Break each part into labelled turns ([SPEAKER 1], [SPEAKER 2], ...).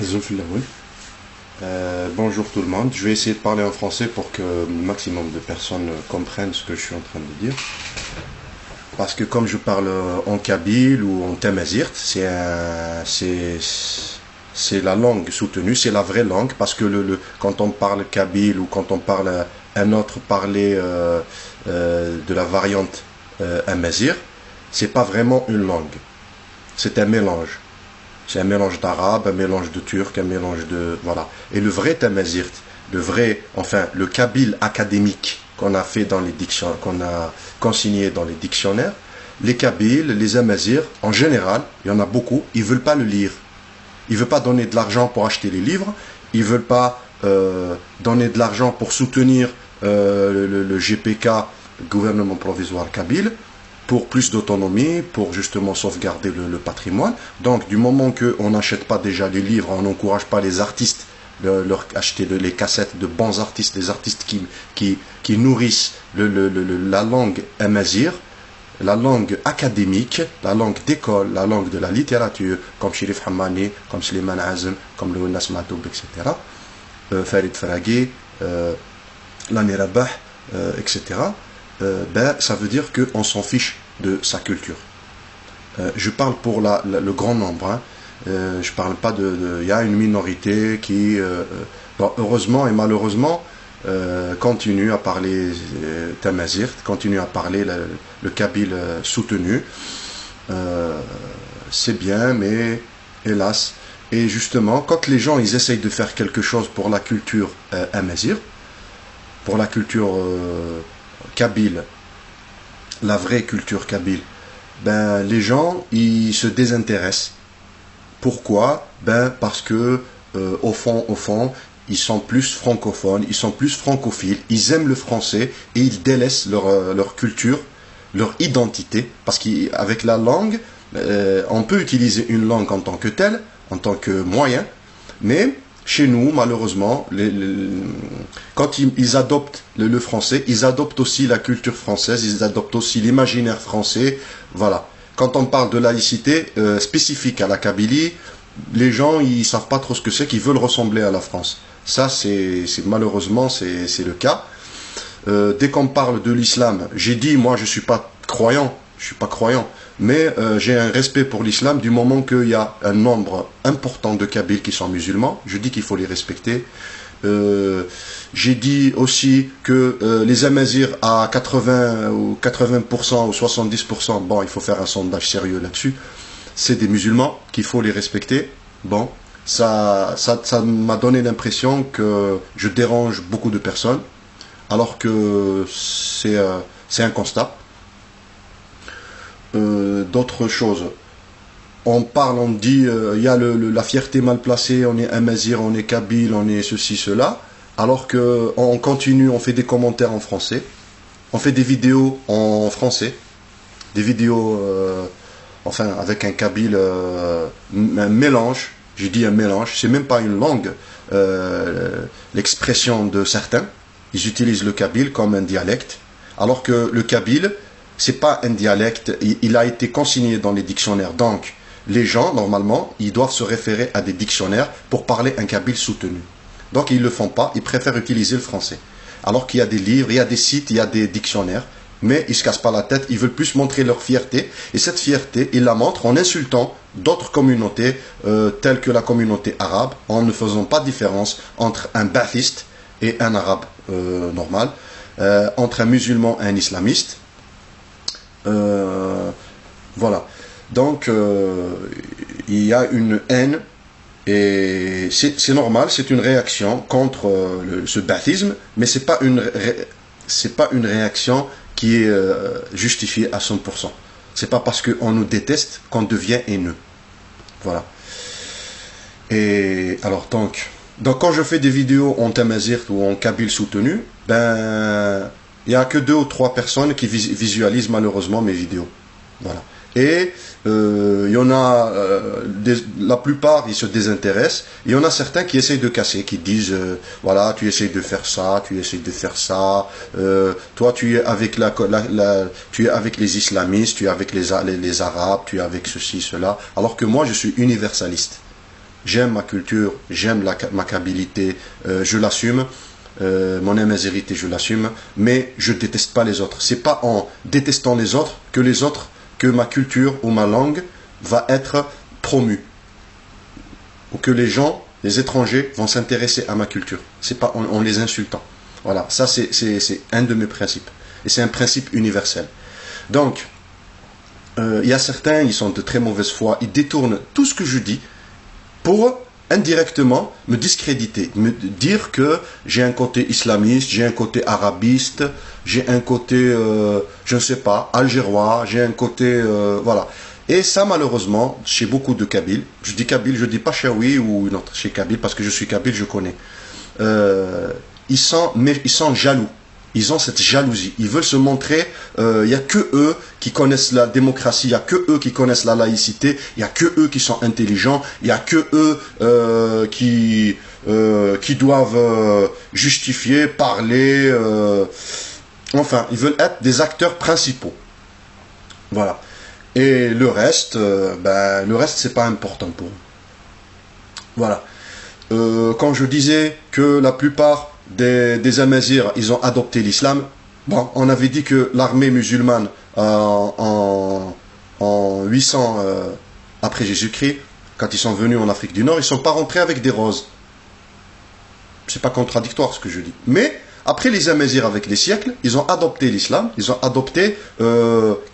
[SPEAKER 1] Azofullah, oui. Bonjour tout le monde. Je vais essayer de parler en français pour que le maximum de personnes comprennent ce que je suis en train de dire. Parce que comme je parle en kabyle ou en tamazirt, c'est la langue soutenue, c'est la vraie langue. Parce que quand on parle kabyle ou quand on parle un autre parler de la variante amazir, c'est pas vraiment une langue. C'est un mélange. C'est un mélange d'arabe, un mélange de turc, un mélange de... Voilà. Et le vrai tamazirt, le kabyle académique qu'on a fait dans les dictionnaires, qu'on a consigné dans les dictionnaires, les kabyles, les amazirs, en général, il y en a beaucoup, ils veulent pas le lire. Ils veulent pas donner de l'argent pour acheter les livres, ils veulent pas donner de l'argent pour soutenir le GPK, le gouvernement provisoire kabyle, pour plus d'autonomie, pour justement sauvegarder le patrimoine. Donc, du moment qu'on n'achète pas déjà les livres, on n'encourage pas les artistes leur acheter les cassettes de bons artistes, des artistes qui nourrissent la langue amazir, la langue académique, la langue d'école, la langue de la littérature, comme Chérif Hammani, comme Slimane Azem, comme le Nas Matoub, etc. Farid Faraghi, Lani Rabah, etc. Ça veut dire qu'on s'en fiche de sa culture. Je parle pour le grand nombre. Hein. Je parle pas de. Il y a une minorité qui, heureusement et malheureusement, continue à parler tamazirt, continue à parler le kabyle soutenu. C'est bien, mais hélas. Et justement, quand les gens ils essayent de faire quelque chose pour la culture amazir, pour la culture kabyle, la vraie culture kabyle, les gens ils se désintéressent. Pourquoi? Parce que au fond, ils sont plus francophones, ils sont plus francophiles, ils aiment le français et ils délaissent leur culture, leur identité, parce qu'avec la langue, on peut utiliser une langue en tant que telle, en tant que moyen, mais chez nous, malheureusement, quand ils adoptent le français, ils adoptent aussi la culture française, ils adoptent aussi l'imaginaire français. Voilà. Quand on parle de laïcité spécifique à la Kabylie, les gens, ils savent pas trop ce que c'est, qu'ils veulent ressembler à la France. Ça, malheureusement, c'est le cas. Dès qu'on parle de l'islam, j'ai dit, moi, je suis pas croyant, mais j'ai un respect pour l'islam du moment qu'il y a un nombre important de Kabyles qui sont musulmans. Je dis qu'il faut les respecter. J'ai dit aussi que les Amazirs à 80 ou 80% ou 70%, bon, il faut faire un sondage sérieux là-dessus, c'est des musulmans qu'il faut les respecter. Bon, ça m'a donné l'impression que je dérange beaucoup de personnes, alors que c'est un constat. D'autres choses. On parle, on dit, il y a la fierté mal placée, on est amazir, on est kabyle, on est ceci, cela, alors qu'on continue, on fait des commentaires en français, on fait des vidéos en français, des vidéos, avec un kabyle, un mélange, j'ai dit un mélange, c'est même pas une langue, l'expression de certains, ils utilisent le kabyle comme un dialecte, alors que le kabyle, c'est pas un dialecte, il a été consigné dans les dictionnaires, donc les gens, normalement, ils doivent se référer à des dictionnaires pour parler un kabyle soutenu. Donc ils ne le font pas, ils préfèrent utiliser le français. Alors qu'il y a des livres, il y a des sites, il y a des dictionnaires, mais ils ne se cassent pas la tête, ils veulent plus montrer leur fierté, et cette fierté, ils la montrent en insultant d'autres communautés, telles que la communauté arabe, en ne faisant pas de différence entre un baathiste et un arabe normal, entre un musulman et un islamiste. Voilà. Donc, il y a une haine, et c'est normal, c'est une réaction contre ce baptisme, mais c'est pas une réaction qui est justifiée à 100%. C'est pas parce qu'on nous déteste qu'on devient haineux. Voilà. Et alors, donc quand je fais des vidéos en tamazirt ou en kabyle soutenu, il n'y a que 2 ou 3 personnes qui visualisent malheureusement mes vidéos. Voilà. Et il y en a, la plupart, ils se désintéressent. Il y en a certains qui essayent de casser, qui disent, voilà, tu essayes de faire ça, tu essayes de faire ça. Toi, tu es avec tu es avec les islamistes, tu es avec les arabes, tu es avec ceci, cela. Alors que moi, je suis universaliste. j'aime ma culture, j'aime ma kabylie, je l'assume, mon amazirité, je l'assume, mais je déteste pas les autres. C'est pas en détestant les autres, que ma culture ou ma langue va être promue, ou que les gens, les étrangers, vont s'intéresser à ma culture. C'est pas en les insultant. Voilà, ça c'est un de mes principes, et c'est un principe universel. Donc, il y a certains, ils sont de très mauvaise foi, ils détournent tout ce que je dis pour indirectement me discréditer, me dire que j'ai un côté islamiste, j'ai un côté arabiste, j'ai un côté, je ne sais pas, algérois, j'ai un côté, voilà. Et ça, malheureusement, chez beaucoup de Kabyles, je dis Kabyle, je dis pas Chaoui ou une autre, chez Kabyle, parce que je suis Kabyle, je connais. Ils sont jaloux. Ils ont cette jalousie. Ils veulent se montrer. Il n'y a que eux qui connaissent la démocratie. Il n'y a que eux qui connaissent la laïcité. Il n'y a que eux qui sont intelligents. Il n'y a que eux qui doivent justifier, parler. Enfin, ils veulent être des acteurs principaux. Voilà. Et le reste, le reste, c'est pas important pour eux. Voilà. Quand je disais que la plupart des Amazirs, ils ont adopté l'islam. Bon, on avait dit que l'armée musulmane en 800 après Jésus-Christ, quand ils sont venus en Afrique du Nord, ils ne sont pas rentrés avec des roses. C'est pas contradictoire ce que je dis. Mais après les Amazirs, avec les siècles, ils ont adopté l'islam, ils ont adopté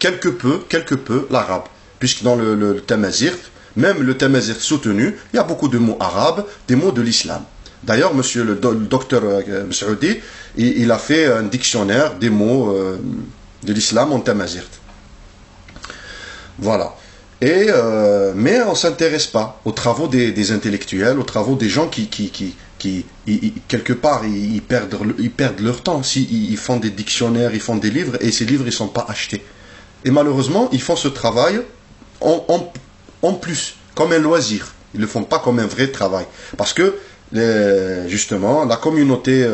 [SPEAKER 1] quelque peu l'arabe. Puisque dans le Tamazigh, même le Tamazigh soutenu, il y a beaucoup de mots arabes, des mots de l'islam. D'ailleurs, monsieur le docteur Saoudi, il a fait un dictionnaire des mots de l'islam en Tamazigh. Voilà. Mais on ne s'intéresse pas aux travaux des intellectuels, aux travaux des gens qui quelque part, ils perdent leur temps. Ils font des dictionnaires, ils font des livres, et ces livres, ils ne sont pas achetés. Et malheureusement, ils font ce travail en plus, comme un loisir. Ils ne le font pas comme un vrai travail. Parce que justement, ma communauté,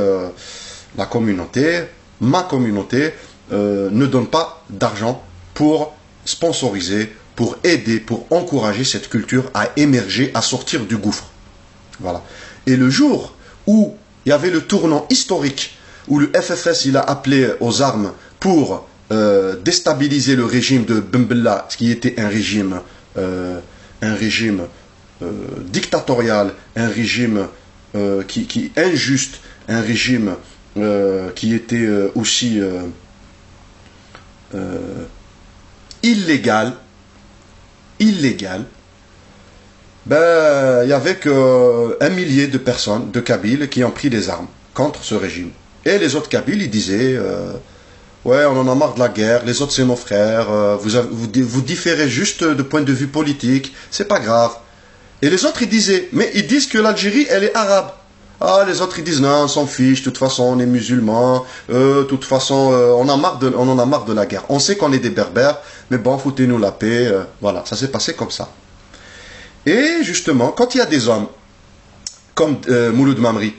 [SPEAKER 1] ne donne pas d'argent pour sponsoriser, pour aider, pour encourager cette culture à émerger, à sortir du gouffre. Voilà. Et le jour où il y avait le tournant historique, où le FFS il a appelé aux armes pour déstabiliser le régime de Ben Bella, ce qui était un régime dictatorial, un régime qui injuste, un régime qui était aussi illégal, ben, il y avait qu'un millier de personnes, de Kabyles, qui ont pris les armes contre ce régime. Et les autres Kabyles, ils disaient ouais, on en a marre de la guerre, les autres c'est nos frères, vous différez juste de point de vue politique, c'est pas grave. Et les autres, ils disaient, mais ils disent que l'Algérie, elle est arabe. Ah, les autres, ils disent, non, on s'en fiche, de toute façon, on est musulmans, de toute façon, on en a marre de la guerre. On sait qu'on est des berbères, mais bon, foutez-nous la paix, voilà, ça s'est passé comme ça. Et justement, quand il y a des hommes, comme Mouloud Mamri,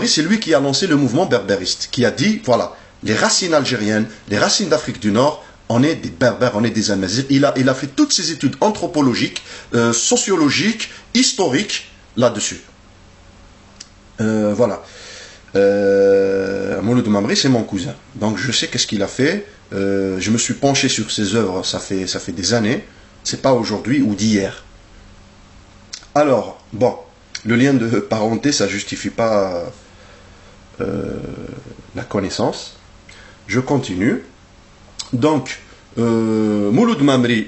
[SPEAKER 1] c'est lui qui a lancé le mouvement berbériste, qui a dit, voilà, les racines algériennes, les racines d'Afrique du Nord, on est des berbères, on est des amazirs. Il a fait toutes ses études anthropologiques, sociologiques, historiques, là-dessus. Voilà. Mouloud Mamri, c'est mon cousin. Donc je sais qu'est-ce qu'il a fait. Je me suis penché sur ses œuvres, ça fait des années. C'est pas aujourd'hui ou d'hier. Alors, bon, le lien de parenté, ça justifie pas la connaissance. Je continue. Donc, Mouloud Mamri,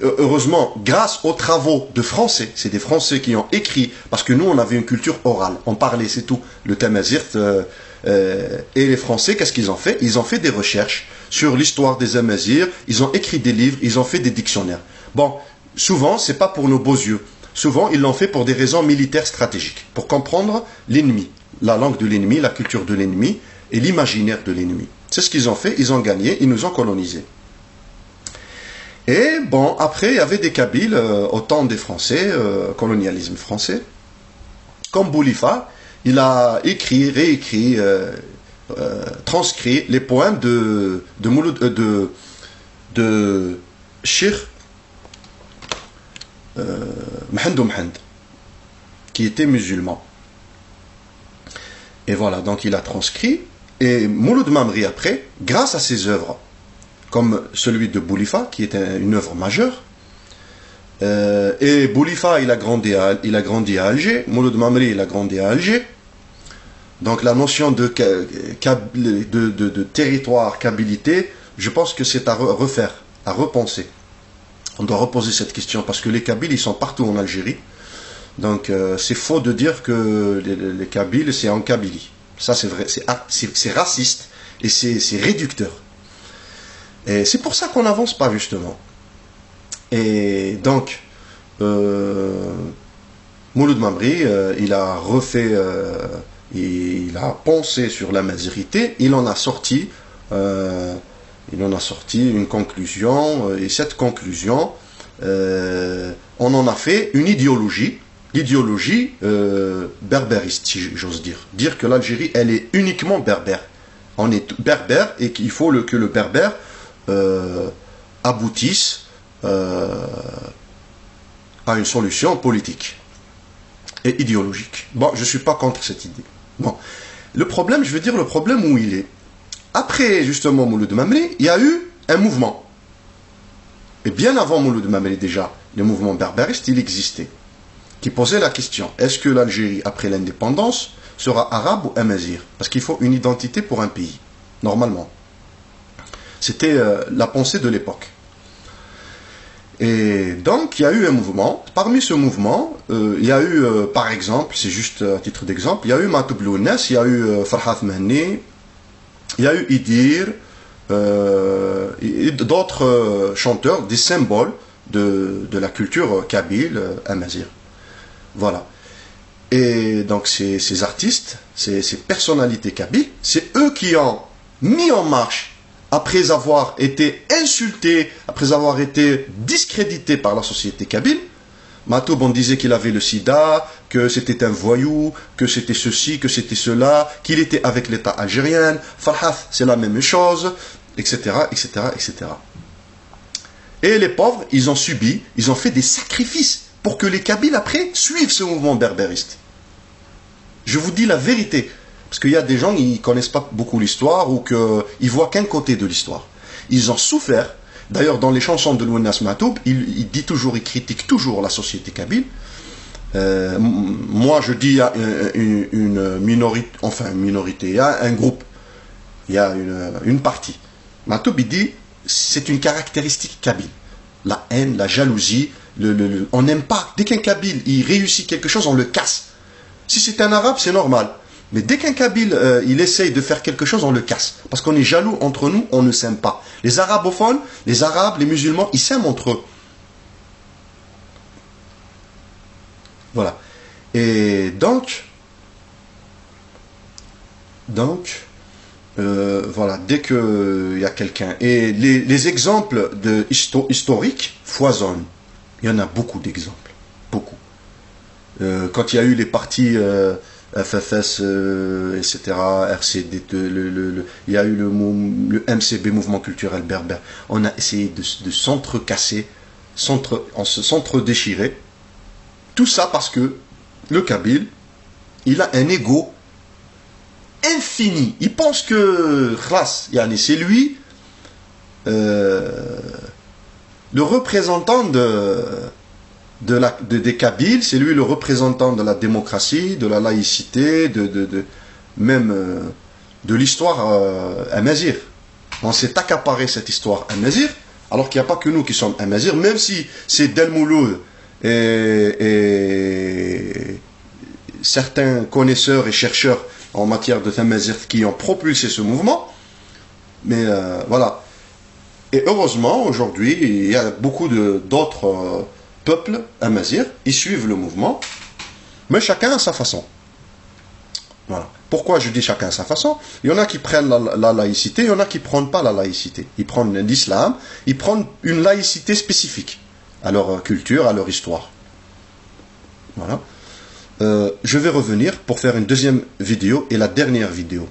[SPEAKER 1] heureusement, grâce aux travaux de Français, c'est des Français qui ont écrit, parce que nous, on avait une culture orale, on parlait, c'est tout, le Tamazigh, et les Français, qu'est-ce qu'ils ont fait? Ils ont fait des recherches sur l'histoire des Amazirs, ils ont écrit des livres, ils ont fait des dictionnaires. Bon, souvent, c'est pas pour nos beaux yeux. Souvent, ils l'ont fait pour des raisons militaires stratégiques, pour comprendre l'ennemi, la langue de l'ennemi, la culture de l'ennemi et l'imaginaire de l'ennemi. C'est ce qu'ils ont fait, ils ont gagné, ils nous ont colonisés. Et bon, après, il y avait des Kabyles au temps des Français, colonialisme français, comme Boulifa, il a écrit, réécrit, transcrit les poèmes de Cheikh Mhandou Mhand. qui étaient musulmans. Et voilà, donc il a transcrit. Et Mouloud Mamri après, grâce à ses œuvres, comme celui de Boulifa, qui est une œuvre majeure, et Boulifa, il a grandi à Alger, Mouloud Mamri, il a grandi à Alger. Donc la notion de territoire, kabilité, je pense que c'est à refaire, à repenser. On doit reposer cette question, parce que les Kabyles, ils sont partout en Algérie. Donc c'est faux de dire que les Kabyles, c'est en Kabylie. Ça, c'est vrai, c'est raciste et c'est réducteur. Et c'est pour ça qu'on n'avance pas, justement. Et donc, Mouloud Mamri, il a refait, il a pensé sur la mazirité, il en a sorti une conclusion, et cette conclusion, on en a fait une idéologie. L'idéologie berbériste, si j'ose dire. Dire que l'Algérie, elle est uniquement berbère. On est berbère et qu'il faut que le berbère aboutisse à une solution politique et idéologique. Bon, je ne suis pas contre cette idée. Bon, le problème, je veux dire le problème où il est. Après, justement, Mouloud Mamri, il y a eu un mouvement. Et bien avant Mouloud Mamri, déjà, le mouvement berbériste, il existait. Qui posait la question, est-ce que l'Algérie, après l'indépendance, sera arabe ou amazigh? Parce qu'il faut une identité pour un pays, normalement. C'était la pensée de l'époque. Et donc, il y a eu un mouvement. Parmi ce mouvement, il y a eu, par exemple, c'est juste à titre d'exemple, il y a eu Matoub Lounes, il y a eu Farhat Mahni, il y a eu Idir, et d'autres chanteurs, des symboles de la culture kabyle, amazigh. Voilà. Et donc ces artistes, ces personnalités kabyles, c'est eux qui ont mis en marche, après avoir été insultés, après avoir été discrédités par la société kabyle. Matoub, on disait qu'il avait le sida, que c'était un voyou, que c'était ceci, que c'était cela, qu'il était avec l'État algérien. Farhat, c'est la même chose, etc., etc., etc. Et les pauvres, ils ont subi, ils ont fait des sacrifices pour que les Kabyles, après, suivent ce mouvement berbériste. Je vous dis la vérité. Parce qu'il y a des gens qui ne connaissent pas beaucoup l'histoire ou qu'ils ne voient qu'un côté de l'histoire. Ils ont souffert. D'ailleurs, dans les chansons de Lounas Matoub, il dit toujours, il critique toujours la société kabyle. Moi, je dis il y a une minorité, enfin une minorité, il y a un groupe, il y a une partie. Matoub, il dit, c'est une caractéristique kabyle. La haine, la jalousie, on n'aime pas. Dès qu'un Kabyle il réussit quelque chose, on le casse. Si c'est un arabe, c'est normal. Mais dès qu'un Kabyle il essaye de faire quelque chose, on le casse. Parce qu'on est jaloux entre nous, on ne s'aime pas. Les arabophones, les arabes, les musulmans, ils s'aiment entre eux. Voilà. Et donc voilà, dès qu'il y a quelqu'un. Et les exemples historiques foisonnent. Il y en a beaucoup d'exemples. Beaucoup. Quand il y a eu les partis FFS, etc., RCD, il y a eu le MCB, Mouvement Culturel Berbère. On a essayé de s'entrecasser, s'entre-déchirer. Tout ça parce que le Kabyle, il a un ego infini. Il pense que Khlas, c'est lui le représentant des Kabyles, c'est lui le représentant de la démocratie, de la laïcité, même de l'histoire amazigh. On s'est accaparé cette histoire amazigh, alors qu'il n'y a pas que nous qui sommes amazigh, même si c'est Del Mouloud et certains connaisseurs et chercheurs en matière de amazigh qui ont propulsé ce mouvement. Mais voilà. Et heureusement, aujourd'hui, il y a beaucoup d'autres peuples amazigh, ils suivent le mouvement, mais chacun à sa façon. Voilà. Pourquoi je dis chacun à sa façon? Il y en a qui prennent la laïcité, il y en a qui ne prennent pas la laïcité. Ils prennent l'islam, ils prennent une laïcité spécifique à leur culture, à leur histoire. Voilà. Je vais revenir pour faire une deuxième vidéo et la dernière vidéo.